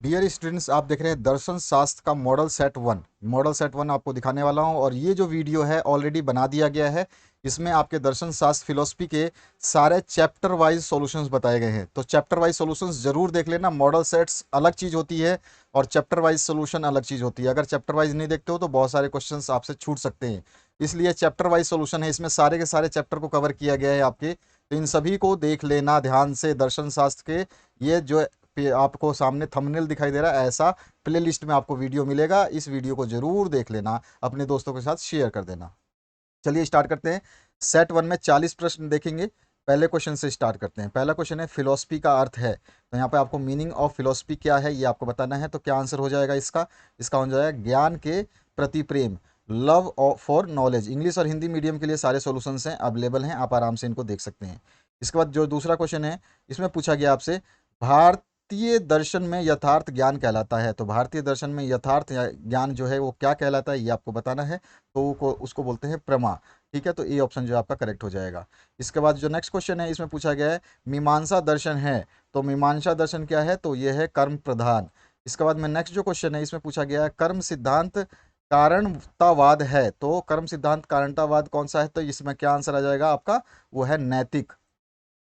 Dear students, आप देख रहे हैं दर्शन शास्त्र का मॉडल सेट 1 आपको दिखाने वाला हूं। और ये जो वीडियो है ऑलरेडी बना दिया गया है। इसमें आपके दर्शन शास्त्र फिलोसफी के सारे चैप्टर वाइज सॉल्यूशंस बताए गए हैं। तो चैप्टर वाइज सॉल्यूशंस जरूर देख लेना। मॉडल सेट्स अलग चीज़ होती है और चैप्टर वाइज सॉल्यूशन अलग चीज़ होती है। अगर चैप्टर वाइज नहीं देखते हो तो बहुत सारे क्वेश्चंस आपसे छूट सकते हैं। इसलिए चैप्टर वाइज सॉल्यूशन है, इसमें सारे के सारे चैप्टर को कवर किया गया है आपके। तो इन सभी को देख लेना ध्यान से। दर्शन शास्त्र के ये जो आपको सामने थंबनेल दिखाई दे रहा है, ऐसा प्लेलिस्ट में आपको वीडियो मिलेगा। इस वीडियो को जरूर देख लेना, अपने दोस्तों के साथ शेयर कर देना। चलिए स्टार्ट करते हैं। सेट 1 में 40 प्रश्न देखेंगे। पहले क्वेश्चन से स्टार्ट करते हैं। पहला क्वेश्चन है फिलोसफी का अर्थ है। तो यहाँ पे आपको मीनिंग ऑफ फिलोसफी क्या है ये आपको बताना है। तो क्या आंसर हो जाएगा इसका? इसका हो जाएगा ज्ञान के प्रति प्रेम, लव फॉर नॉलेज। इंग्लिश और हिंदी मीडियम के लिए सारे सॉल्यूशंस हैं, अवेलेबल हैं, आप आराम से इनको देख सकते हैं। इसके बाद जो दूसरा क्वेश्चन है, इसमें पूछा गया आपसे भारतीय दर्शन में यथार्थ ज्ञान कहलाता है। तो भारतीय दर्शन में यथार्थ ज्ञान जो है वो क्या कहलाता है ये आपको बताना है। तो उसको बोलते हैं प्रमा। ठीक है, तो ए ऑप्शन जो है आपका करेक्ट हो जाएगा। इसके बाद जो नेक्स्ट क्वेश्चन है, इसमें पूछा गया है मीमांसा दर्शन है। तो मीमांसा दर्शन क्या है? तो ये है कर्म प्रधान। इसके बाद में नेक्स्ट जो क्वेश्चन है, इसमें पूछा गया है कर्म सिद्धांत कारणतावाद है। तो कर्म सिद्धांत कारणतावाद कौन सा है? तो इसमें क्या आंसर आ जाएगा आपका? वो है नैतिक।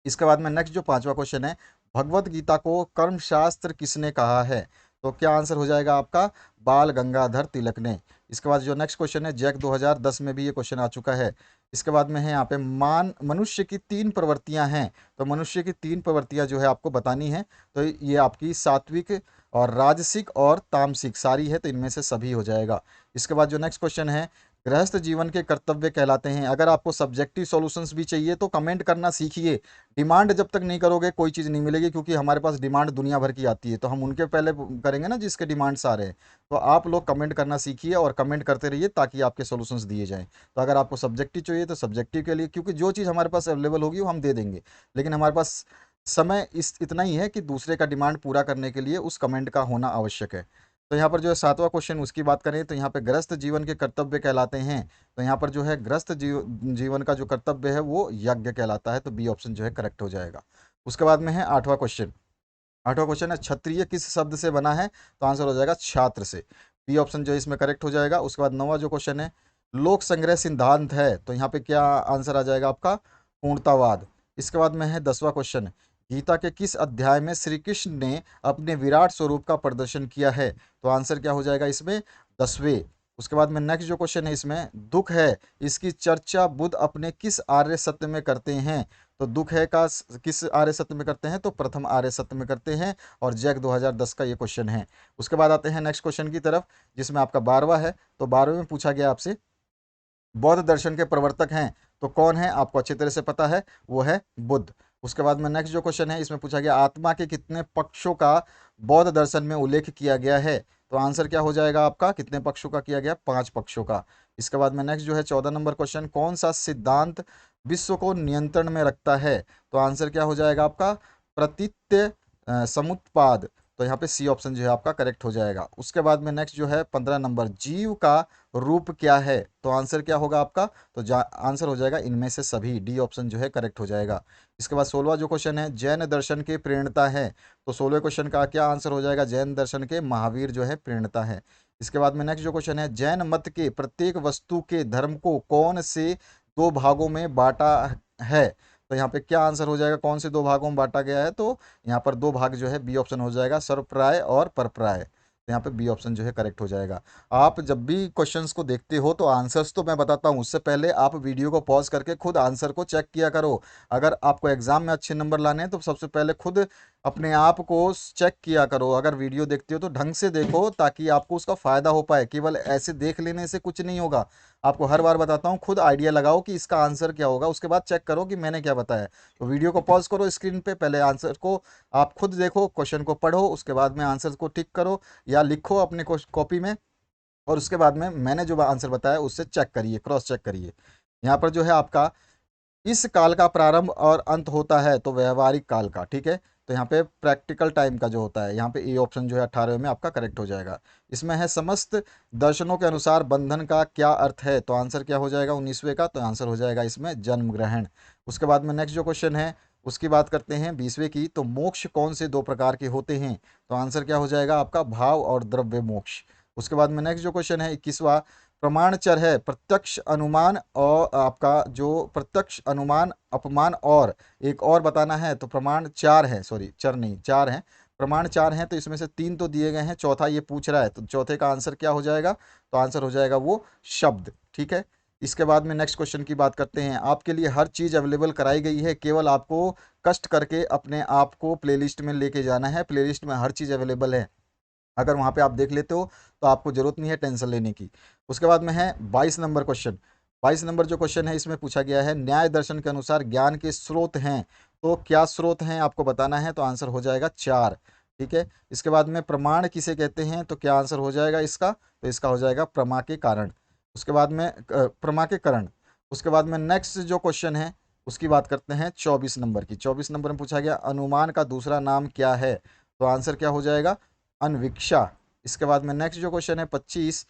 इसके बाद में नेक्स्ट जो पांचवा क्वेश्चन है, भगवत गीता को कर्म शास्त्र किसने कहा है? तो क्या आंसर हो जाएगा आपका? बाल गंगाधर तिलक ने। इसके बाद जो नेक्स्ट क्वेश्चन है, जैक 2010 में भी ये क्वेश्चन आ चुका है। इसके बाद में है यहाँ पे मनुष्य की 3 प्रवृत्तियां हैं। तो मनुष्य की 3 प्रवृत्तियां जो है आपको बतानी है। तो ये आपकी सात्विक और राजसिक और तामसिक सारी है, तो इनमें से सभी हो जाएगा। इसके बाद जो नेक्स्ट क्वेश्चन है, गृहस्थ जीवन के कर्तव्य कहलाते हैं। अगर आपको सब्जेक्टिव सॉल्यूशंस भी चाहिए तो कमेंट करना सीखिए। डिमांड जब तक नहीं करोगे कोई चीज़ नहीं मिलेगी, क्योंकि हमारे पास डिमांड दुनिया भर की आती है, तो हम उनके पहले करेंगे ना जिसके डिमांड्स आ रहे हैं। तो आप लोग कमेंट करना सीखिए और कमेंट करते रहिए ताकि आपके सॉल्यूशंस दिए जाएं। तो अगर आपको सब्जेक्टिव चाहिए तो सब्जेक्टिव के लिए, क्योंकि जो चीज़ हमारे पास अवेलेबल होगी वो हम दे देंगे, लेकिन हमारे पास समय इतना ही है कि दूसरे का डिमांड पूरा करने के लिए उस कमेंट का होना आवश्यक है। तो यहाँ पर जो है सातवां क्वेश्चन उसकी बात करें तो यहाँ पे गृहस्थ जीवन के कर्तव्य कहलाते हैं। तो यहाँ पर जो है गृहस्थ जीवन का जो कर्तव्य है वो यज्ञ कहलाता है। तो बी ऑप्शन जो है करेक्ट हो जाएगा। उसके बाद में है आठवां क्वेश्चन। आठवां क्वेश्चन है क्षत्रिय किस शब्द से बना है? तो आंसर हो जाएगा छात्र से। बी ऑप्शन जो है इसमें करेक्ट हो जाएगा। उसके बाद नौवां जो क्वेश्चन है, लोक संग्रह सिद्धांत है। तो यहाँ पे क्या आंसर आ जाएगा आपका? पूर्णतावाद। इसके बाद में है 10वां क्वेश्चन, गीता के किस अध्याय में श्री कृष्ण ने अपने विराट स्वरूप का प्रदर्शन किया है? तो आंसर क्या हो जाएगा इसमें? 10वें। उसके बाद में नेक्स्ट जो क्वेश्चन है, इसमें दुख है इसकी चर्चा बुद्ध अपने किस आर्य सत्य में करते हैं? तो दुख है का किस आर्य सत्य में करते हैं? तो प्रथम आर्य सत्य में करते हैं। और जैक 2010 का ये क्वेश्चन है। उसके बाद आते हैं नेक्स्ट क्वेश्चन की तरफ, जिसमें आपका 12वां है। तो 12वें में पूछा गया आपसे बौद्ध दर्शन के प्रवर्तक हैं। तो कौन है? आपको अच्छी तरह से पता है, वो है बुद्ध। उसके बाद में नेक्स्ट जो क्वेश्चन है, इसमें पूछा गया आत्मा के कितने पक्षों का बौद्ध दर्शन में उल्लेख किया गया है? तो आंसर क्या हो जाएगा आपका? कितने पक्षों का किया गया? 5 पक्षों का। इसके बाद में नेक्स्ट जो है 14 नंबर क्वेश्चन, कौन सा सिद्धांत विश्व को नियंत्रण में रखता है? तो आंसर क्या हो जाएगा आपका? प्रतीत्य समुत्पाद। तो यहाँ पे सी ऑप्शन जो है आपका करेक्ट हो जाएगा। उसके बाद में नेक्स्ट जो है 15 नंबर, जीव का रूप क्या है? तो आंसर क्या होगा आपका? तो आंसर हो जाएगा इनमें से सभी। डी ऑप्शन जो है करेक्ट हो जाएगा। इसके बाद 16वां जो क्वेश्चन है, जैन दर्शन के प्रेरणता है। तो 16वें क्वेश्चन का क्या आंसर हो जाएगा? जैन दर्शन के महावीर जो है प्रेरणता है। इसके बाद में नेक्स्ट जो क्वेश्चन है, जैन मत के प्रत्येक वस्तु के धर्म को कौन से 2 भागों में बांटा है? तो यहाँ पे क्या आंसर हो जाएगा? कौन से 2 भागों में बांटा गया है? तो यहाँ पर 2 भाग जो है बी ऑप्शन हो जाएगा, सर्वप्राय और परप्राय। तो यहाँ पे बी ऑप्शन जो है करेक्ट हो जाएगा। आप जब भी क्वेश्चंस को देखते हो तो आंसर्स तो मैं बताता हूँ, उससे पहले आप वीडियो को पॉज करके खुद आंसर को चेक किया करो। अगर आपको एग्जाम में अच्छे नंबर लाने हैं तो सबसे पहले खुद अपने आप को चेक किया करो। अगर वीडियो देखते हो तो ढंग से देखो ताकि आपको उसका फायदा हो पाए। केवल ऐसे देख लेने से कुछ नहीं होगा। आपको हर बार बताता हूँ, खुद आइडिया लगाओ कि इसका आंसर क्या होगा, उसके बाद चेक करो कि मैंने क्या बताया। तो वीडियो को पॉज करो स्क्रीन पे, पहले आंसर को आप खुद देखो, क्वेश्चन को पढ़ो, उसके बाद में आंसर को टिक करो या लिखो अपने कॉपी में। और उसके बाद में मैंने जो आंसर बताया उससे चेक करिए, क्रॉस चेक करिए। यहाँ पर जो है आपका इस काल का प्रारंभ और अंत होता है। तो व्यवहारिक काल का, ठीक है। तो यहाँ पे प्रैक्टिकल टाइम का जो होता है, यहाँ पे ए ऑप्शन जो है 18वें में आपका करेक्ट हो जाएगा। इसमें है समस्त दर्शनों के अनुसार बंधन का क्या अर्थ है? तो आंसर क्या हो जाएगा 19वें का? तो आंसर हो जाएगा इसमें जन्म ग्रहण। उसके बाद में नेक्स्ट जो क्वेश्चन है, उसकी बात करते हैं 20वें की, तो मोक्ष कौन से दो प्रकार के होते हैं? तो आंसर क्या हो जाएगा आपका? भाव और द्रव्य मोक्ष। उसके बाद में नेक्स्ट जो क्वेश्चन है 21वां, प्रमाण चर है प्रत्यक्ष अनुमान और आपका जो प्रत्यक्ष अनुमान अपमान और एक और बताना है, तो प्रमाण चार है, सॉरी चर नहीं चार हैं, प्रमाण चार हैं, तो इसमें से तीन तो दिए गए हैं, चौथा ये पूछ रहा है, तो चौथे का आंसर क्या हो जाएगा? तो आंसर हो जाएगा वो शब्द। ठीक है, इसके बाद में नेक्स्ट क्वेश्चन की बात करते हैं। आपके लिए हर चीज़ अवेलेबल कराई गई है, केवल आपको कष्ट करके अपने आप को प्लेलिस्ट में लेके जाना है। प्लेलिस्ट में हर चीज़ अवेलेबल है, अगर वहाँ पे आप देख लेते हो तो आपको ज़रूरत नहीं है टेंशन लेने की। उसके बाद में है 22 नंबर क्वेश्चन। 22 नंबर जो क्वेश्चन है इसमें पूछा गया है, न्याय दर्शन के अनुसार ज्ञान के स्रोत हैं, तो क्या स्रोत हैं आपको बताना है, तो आंसर हो जाएगा चार। ठीक है, इसके बाद में प्रमाण किसे कहते हैं, तो क्या आंसर हो जाएगा इसका? तो इसका हो जाएगा प्रमा के कारण। उसके बाद में प्रमा के कारण। उसके बाद में नेक्स्ट जो क्वेश्चन है उसकी बात करते हैं 24 नंबर की। 24 नंबर में पूछा गया, अनुमान का दूसरा नाम क्या है? तो आंसर क्या हो जाएगा? अन्विक्षा। इसके बाद में नेक्स्ट जो क्वेश्चन है 25,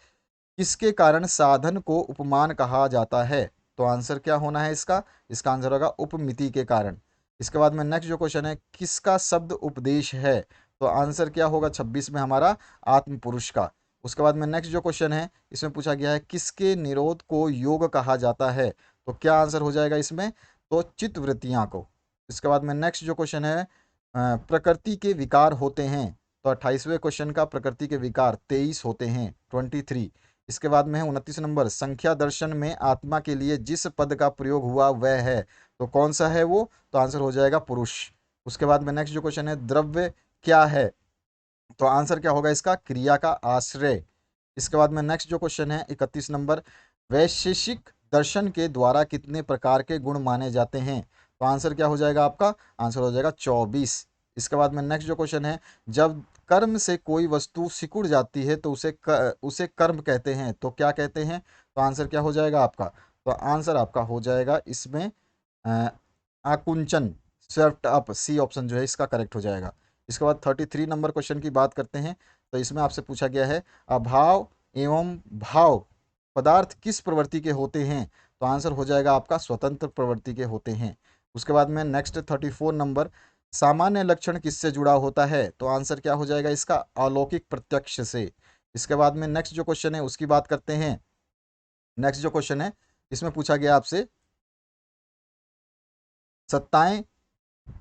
किसके कारण साधन को उपमान कहा जाता है? तो आंसर क्या होना है इसका? इसका आंसर होगा उपमिति के कारण। इसके बाद में नेक्स्ट जो क्वेश्चन है, किसका शब्द उपदेश है? तो आंसर क्या होगा 26 में हमारा? आत्म पुरुष का। उसके बाद में नेक्स्ट जो क्वेश्चन है इसमें पूछा गया है, किसके निरोध को योग कहा जाता है? तो क्या आंसर हो जाएगा इसमें? तो चित्तवृत्तियां को। इसके बाद में नेक्स्ट जो क्वेश्चन है, प्रकृति के विकार होते हैं, तो 28वें क्वेश्चन का प्रकृति के विकार 23 होते हैं, 23। इसके बाद में है 29 नंबर, संख्या दर्शन में आत्मा के लिए जिस पद का प्रयोग हुआ वह है, तो कौन सा है वो? तो आंसर हो जाएगा पुरुष। उसके बाद में नेक्स्ट जो क्वेश्चन है, द्रव्य क्या है? तो आंसर क्या होगा इसका? क्रिया का आश्रय। इसके बाद में नेक्स्ट जो क्वेश्चन है 31 नंबर, वैशेषिक दर्शन के द्वारा कितने प्रकार के गुण माने जाते हैं? तो आंसर क्या हो जाएगा आपका? आंसर हो जाएगा 24। इसके बाद में नेक्स्ट जो क्वेश्चन है, जब कर्म से कोई वस्तु सिकुड़ जाती है तो उसे कर्म कहते हैं, तो क्या कहते हैं? तो आंसर क्या हो जाएगा आपका? तो आंसर आपका हो जाएगा इसमें आकुंचन, स्वेप्ट अप, सी ऑप्शन जो है इसका करेक्ट हो जाएगा। इसके बाद 33 नंबर क्वेश्चन की बात करते हैं, तो इसमें आपसे पूछा गया है, अभाव एवं भाव पदार्थ किस प्रवृत्ति के होते हैं? तो आंसर हो जाएगा आपका स्वतंत्र प्रवृत्ति के होते हैं। उसके बाद में नेक्स्ट 34 नंबर, सामान्य लक्षण किससे जुड़ा होता है? तो आंसर क्या हो जाएगा इसका? अलौकिक प्रत्यक्ष से। इसके बाद में नेक्स्ट जो क्वेश्चन है उसकी बात करते हैं। नेक्स्ट जो क्वेश्चन है इसमें पूछा गया आपसे, सत्ताएं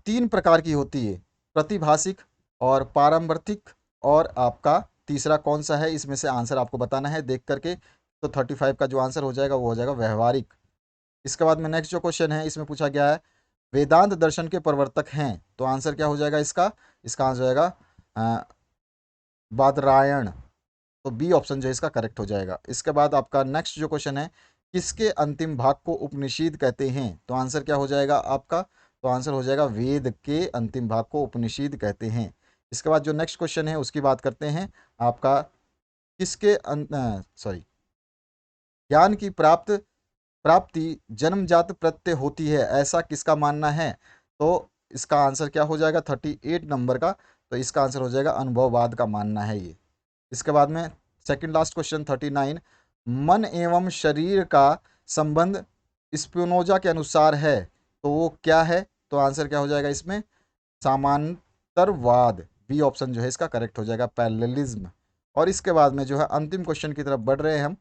तीन प्रकार की होती है, प्रतिभाषिक और पारंपरिक और आपका तीसरा कौन सा है? इसमें से आंसर आपको बताना है देख करके। तो 35 का जो आंसर हो जाएगा वो हो जाएगा व्यवहारिक। इसके बाद में नेक्स्ट जो क्वेश्चन है इसमें पूछा गया है, वेदांत दर्शन के प्रवर्तक हैं, तो आंसर क्या हो जाएगा इसका? इसका आंसर हो जाएगा बादरायण। तो बी ऑप्शन जो है इसका करेक्ट हो जाएगा। इसके बाद आपका नेक्स्ट जो क्वेश्चन है, किसके अंतिम भाग को उपनिषद कहते हैं? तो आंसर क्या हो जाएगा आपका? तो आंसर हो जाएगा वेद के अंतिम भाग को उपनिषद कहते हैं। इसके बाद जो नेक्स्ट क्वेश्चन है उसकी बात करते हैं, आपका किसके सॉरी, ज्ञान की प्राप्ति जन्मजात प्रत्यय होती है, ऐसा किसका मानना है? तो इसका आंसर क्या हो जाएगा 38 नंबर का? तो इसका आंसर हो जाएगा अनुभववाद का मानना है ये। इसके बाद में सेकंड लास्ट क्वेश्चन 39, मन एवं शरीर का संबंध स्पिनोजा के अनुसार है, तो वो क्या है? तो आंसर क्या हो जाएगा इसमें? समांतरवाद। बी ऑप्शन जो है इसका करेक्ट हो जाएगा, पैरेललिज्म। और इसके बाद में जो है अंतिम क्वेश्चन की तरफ बढ़ रहे हैं हम।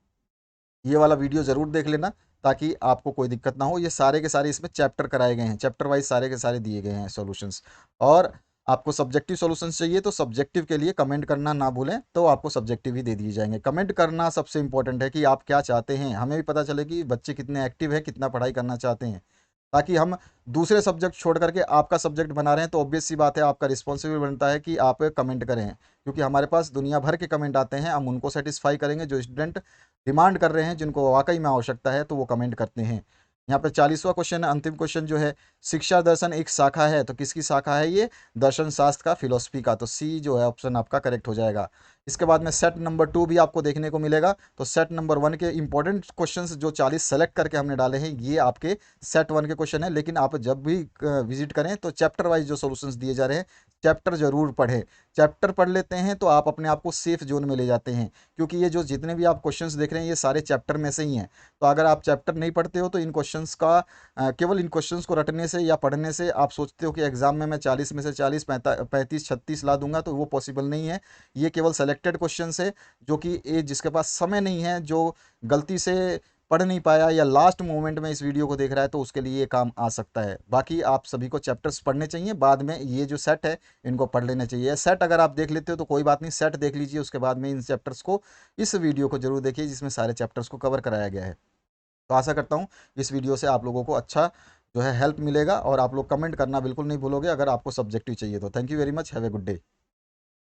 ये वाला वीडियो ज़रूर देख लेना ताकि आपको कोई दिक्कत ना हो। ये सारे के सारे इसमें चैप्टर कराए गए हैं, चैप्टर वाइज सारे के सारे दिए गए हैं सॉल्यूशंस। और आपको सब्जेक्टिव सॉल्यूशंस चाहिए तो सब्जेक्टिव के लिए कमेंट करना ना भूलें, तो आपको सब्जेक्टिव ही दे दिए जाएंगे। कमेंट करना सबसे इंपॉर्टेंट है कि आप क्या चाहते हैं, हमें भी पता चले कि बच्चे कितने एक्टिव है, कितना पढ़ाई करना चाहते हैं, ताकि हम दूसरे सब्जेक्ट छोड़ करके आपका सब्जेक्ट बना रहे हैं तो ऑब्वियस सी बात है आपका रिस्पॉन्सिबल बनता है कि आप कमेंट करें, क्योंकि हमारे पास दुनिया भर के कमेंट आते हैं, हम उनको सेटिस्फाई करेंगे। जो स्टूडेंट डिमांड कर रहे हैं, जिनको वाकई में आवश्यकता है, तो वो कमेंट करते हैं। यहाँ पे 40वां क्वेश्चन है, अंतिम क्वेश्चन जो है, शिक्षा दर्शन एक शाखा है, तो किसकी शाखा है ये? दर्शन शास्त्र का, फिलोसफी का। तो सी जो है ऑप्शन आपका करेक्ट हो जाएगा। इसके बाद में सेट नंबर 2 भी आपको देखने को मिलेगा। तो सेट नंबर 1 के इंपॉर्टेंट क्वेश्चंस जो 40 सेलेक्ट करके हमने डाले हैं, ये आपके सेट 1 के क्वेश्चन है। लेकिन आप जब भी विजिट करें तो चैप्टर वाइज जो सॉल्यूशंस दिए जा रहे हैं, चैप्टर जरूर पढ़ें। चैप्टर पढ़ लेते हैं तो आप अपने आप को सेफ जोन में ले जाते हैं, क्योंकि ये जो जितने भी आप क्वेश्चंस देख रहे हैं ये सारे चैप्टर में से ही हैं। तो अगर आप चैप्टर नहीं पढ़ते हो तो इन क्वेश्चंस का केवल इन क्वेश्चंस को रटने से या पढ़ने से आप सोचते हो कि एग्जाम में मैं 40 में से 40 35 36 ला दूंगा, तो वो पॉसिबल नहीं है। ये केवल सेलेक्टेड क्वेश्चंस है, जो कि जिसके पास समय नहीं है, जो गलती से पढ़ नहीं पाया या लास्ट मोमेंट में इस वीडियो को देख रहा है, तो उसके लिए ये काम आ सकता है। बाकी आप सभी को चैप्टर्स पढ़ने चाहिए, बाद में ये जो सेट है इनको पढ़ लेने चाहिए। सेट अगर आप देख लेते हो तो कोई बात नहीं, सेट देख लीजिए, उसके बाद में इन चैप्टर्स को, इस वीडियो को जरूर देखिए जिसमें सारे चैप्टर्स को कवर कराया गया है। तो आशा करता हूँ इस वीडियो से आप लोगों को अच्छा जो है हेल्प मिलेगा, और आप लोग कमेंट करना बिल्कुल नहीं भूलोगे अगर आपको सब्जेक्टिव चाहिए तो। Thank you very much, have a good day.